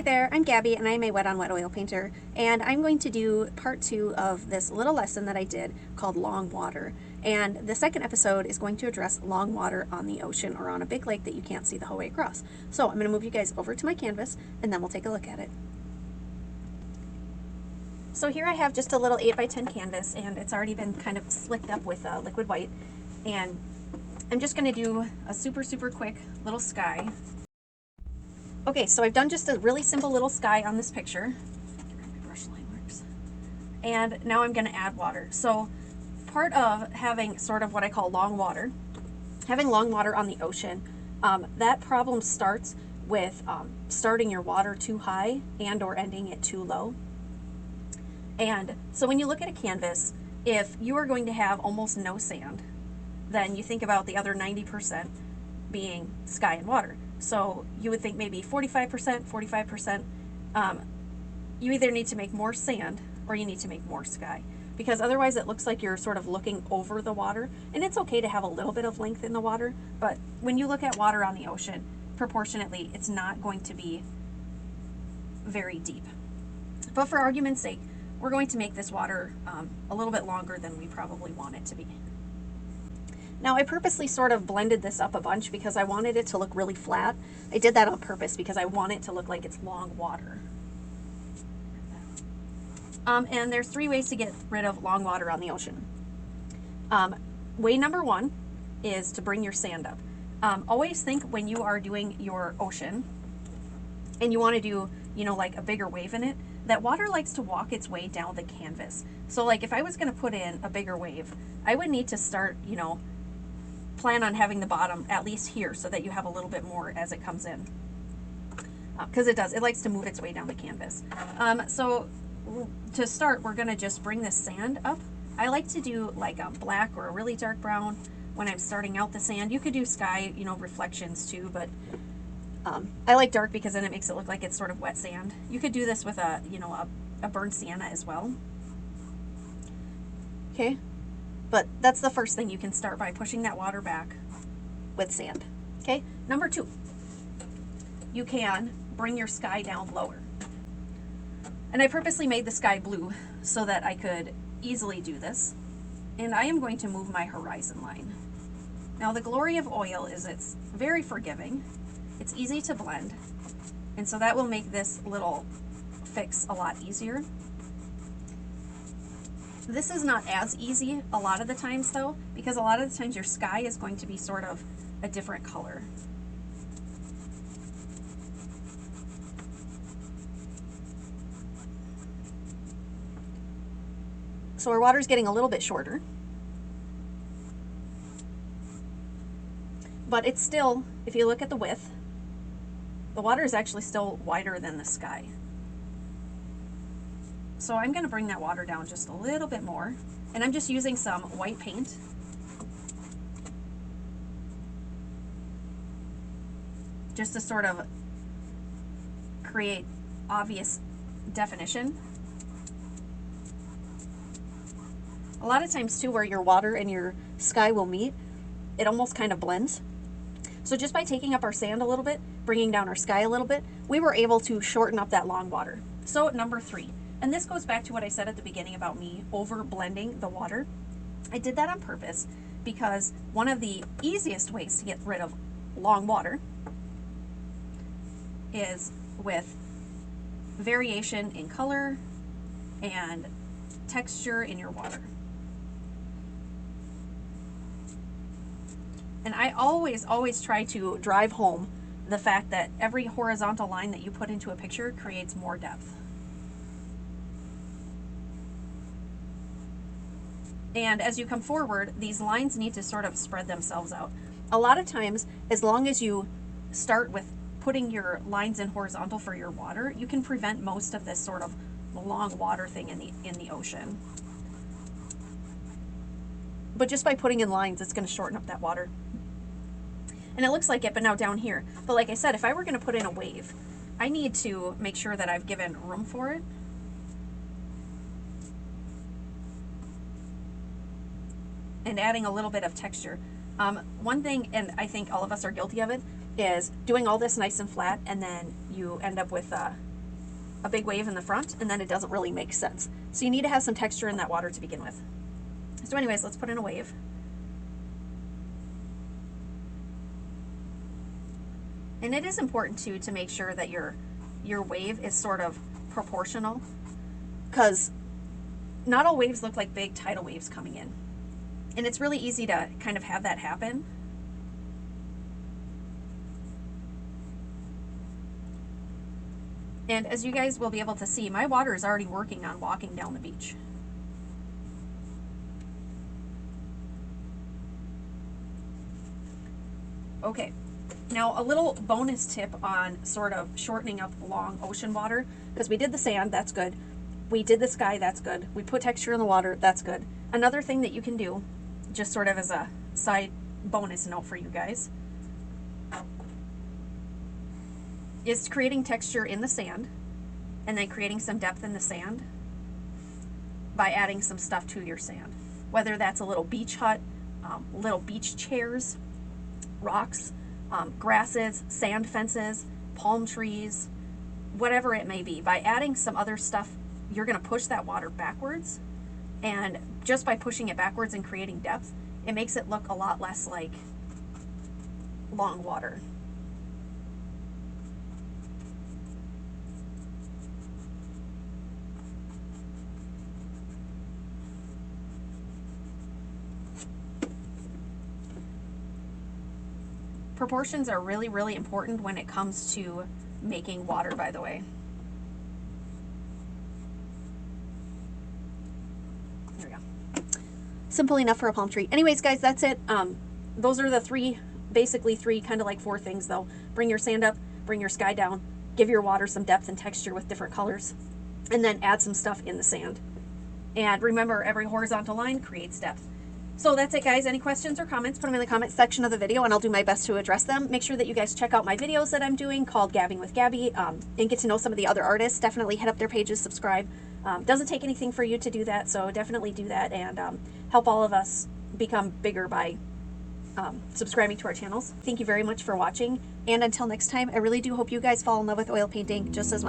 there, I'm Gabby and I'm a wet on wet oil painter, and I'm going to do part 2 of this little lesson that I did called long water. And the second episode is going to address long water on the ocean or on a big lake that you can't see the whole way across. So I'm going to move you guys over to my canvas and then we'll take a look at it. So here I have just a little 8x10 canvas, and it's already been kind of slicked up with liquid white, and I'm just going to do a super quick little sky. Okay, so I've done just a really simple little sky on this picture. My brush line works. And now I'm going to add water. So part of having sort of what I call long water, having long water on the ocean, that problem starts with starting your water too high and or ending it too low. And so when you look at a canvas, if you are going to have almost no sand, then you think about the other 90% being sky and water. So you would think maybe 45%. You either need to make more sand or you need to make more sky, because otherwise it looks like you're sort of looking over the water. And it's okay to have a little bit of length in the water, but when you look at water on the ocean, proportionately, it's not going to be very deep. But for argument's sake, we're going to make this water a little bit longer than we probably want it to be. Now, I purposely sort of blended this up a bunch because I wanted it to look really flat. I did that on purpose because I want it to look like it's long water. And there's 3 ways to get rid of long water on the ocean. Way number 1 is to bring your sand up. Always think when you are doing your ocean and you want to do, like a bigger wave in it, that water likes to walk its way down the canvas. So like if I was going to put in a bigger wave, I would need to start, plan on having the bottom at least here so that you have a little bit more as it comes in. Because it likes to move its way down the canvas. So to start, we're going to just bring the sand up. I like to do like a black or a really dark brown when I'm starting out the sand. You could do sky, reflections too, but I like dark because then it makes it look like it's sort of wet sand. You could do this with a burnt sienna as well. Okay, but that's the first thing. You can start by pushing that water back with sand. Okay, number 2, you can bring your sky down lower. And I purposely made the sky blue so that I could easily do this. And I am going to move my horizon line. Now the glory of oil is it's very forgiving. It's easy to blend, and so that will make this little fix a lot easier. This is not as easy a lot of the times though, because a lot of the times your sky is going to be sort of a different color. So our water's getting a little bit shorter, but it's still, if you look at the width, the water is actually still wider than the sky. So I'm going to bring that water down just a little bit more, and I'm just using some white paint. Just to sort of create obvious definition. A lot of times too, where your water and your sky will meet, it almost kind of blends. So just by taking up our sand a little bit, bringing down our sky a little bit, we were able to shorten up that long water. So number 3, and this goes back to what I said at the beginning about me over blending the water. I did that on purpose because one of the easiest ways to get rid of long water is with variation in color and texture in your water. And I always try to drive home the fact that every horizontal line that you put into a picture creates more depth. And as you come forward, these lines need to sort of spread themselves out. A lot of times, as long as you start with putting your lines in horizontal for your water, you can prevent most of this sort of long water thing in the ocean. But just by putting in lines, it's going to shorten up that water. And it looks like it, but now down here. But like I said, if I were going to put in a wave, I need to make sure that I've given room for it. And adding a little bit of texture. One thing, and I think all of us are guilty of it, is doing all this nice and flat, and then you end up with a big wave in the front, and then it doesn't really make sense. So you need to have some texture in that water to begin with. So anyways, let's put in a wave. And it is important too to make sure that your wave is sort of proportional, because not all waves look like big tidal waves coming in. And it's really easy to kind of have that happen. And as you guys will be able to see, my water is already working on walking down the beach. Okay, now a little bonus tip on sort of shortening up long ocean water, because we did the sand, that's good. We did the sky, that's good. We put texture in the water, that's good. Another thing that you can do, just sort of as a side bonus note for you guys, is creating texture in the sand and then creating some depth in the sand by adding some stuff to your sand. Whether that's a little beach hut, little beach chairs, rocks, grasses, sand fences, palm trees, whatever it may be. By adding some other stuff, you're going to push that water backwards, and just by pushing it backwards and creating depth, it makes it look a lot less like long water. Proportions are really, really important when it comes to making water, by the way. There we go. Simple enough for a palm tree. Anyways, guys, that's it. Those are the three, basically three, kind of like four things though. Bring your sand up, bring your sky down, give your water some depth and texture with different colors, and then add some stuff in the sand. And remember, every horizontal line creates depth. So that's it, guys. Any questions or comments, put them in the comment section of the video and I'll do my best to address them. Make sure that you guys check out my videos that I'm doing called Gabbing with Gabi, and get to know some of the other artists. Definitely hit up their pages, subscribe. Doesn't take anything for you to do that, so definitely do that, and help all of us become bigger by subscribing to our channels. Thank you very much for watching, and until next time, I really do hope you guys fall in love with oil painting just as much